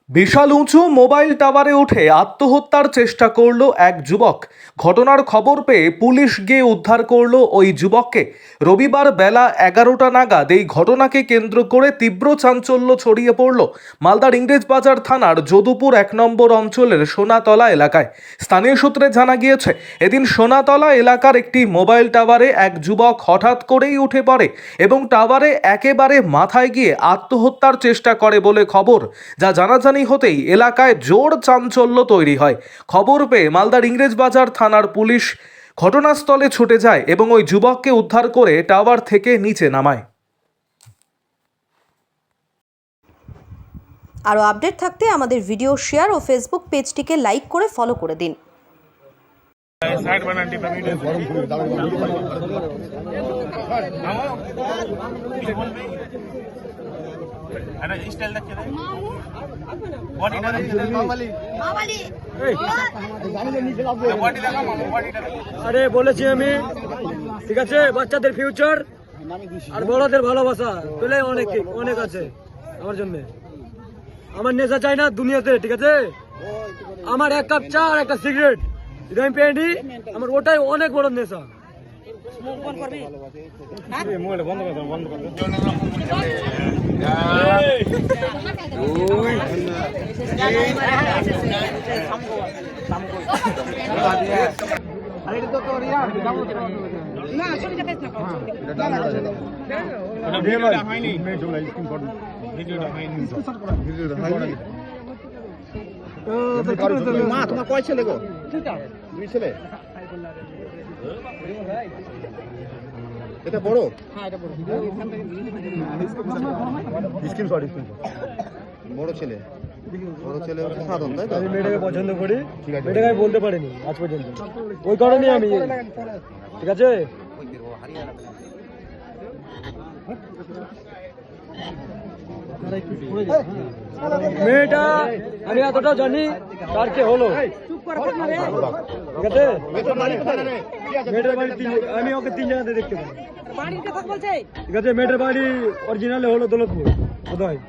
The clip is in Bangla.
বিশাল উঁচু মোবাইল টাওয়ারে উঠে আত্মহত্যার চেষ্টা করল এক যুবক। ঘটনার খবর পেয়ে পুলিশ গিয়ে উদ্ধার করলো ওই যুবককে। রবিবার বেলা 11টা নাগাদ এই ঘটনাকে কেন্দ্র করে তীব্র চাঞ্চল্য ছড়িয়ে পড়ল মালদার ইংরেজবাজার থানার যদুপুর 1 নম্বর অঞ্চলের সোনাতলা এলাকায়। স্থানীয় সূত্রে জানা গিয়েছে, এদিন সোনাতলা এলাকার একটি মোবাইল টাওয়ারে এক যুবক হঠাৎ করেই উঠে পড়ে এবং টাওয়ারে একেবারে মাথায় গিয়ে আত্মহত্যার চেষ্টা করে বলে খবর। যা জানাজানি হতেই এলাকায় জোর চাঞ্চল্য তৈরি হয়। খবর পেয়ে মালদার ইংরেজবাজার থানার পুলিশ ঘটনাস্থলে ছুটে যায় এবং ওই যুবককে উদ্ধার করে টাওয়ার থেকে নিচে নামায়। আরও আপডেট থাকতে আমাদের ভিডিও শেয়ার ও ফেসবুক পেজটিকে লাইক করে ফলো করে দিন। আরে বলেছি আমি, ঠিক আছে, বাচ্চাদের ফিউচার আর বড়দের ভালোবাসা পেলে অনেক অনেক আছে আমার জন্য। আমার নেশা চাই না দুনিয়াতে, ঠিক আছে? আমার 1 কাপ চা আর একটা সিগারেট যদি আমি পেয়ে নিই, আমার ওটাই অনেক বড় নেশা। মা তোমার কয় ছেলে গো? 2 ছেলে। এটা বড়? হ্যাঁ এটা বড়। বড় ছেলে। বড় ছেলে হচ্ছে সাধন, তাই তো? আমি মেয়েটাকে পছন্দ করি, মেয়েটাকে আমি বলতে পারিনি আজ পর্যন্ত, ওই কারণে আমি, ঠিক আছে? মেয়েটা আমি এতটা জানি কার কে হলো, ঠিক আছে? মেয়েটার বাড়ি আমি ওকে 3 জায়গাতে দেখতে পাই, ঠিক আছে? মেয়েটার বাড়ি অরিজিনালে হলো দৌলতপুর, বোধ হয়।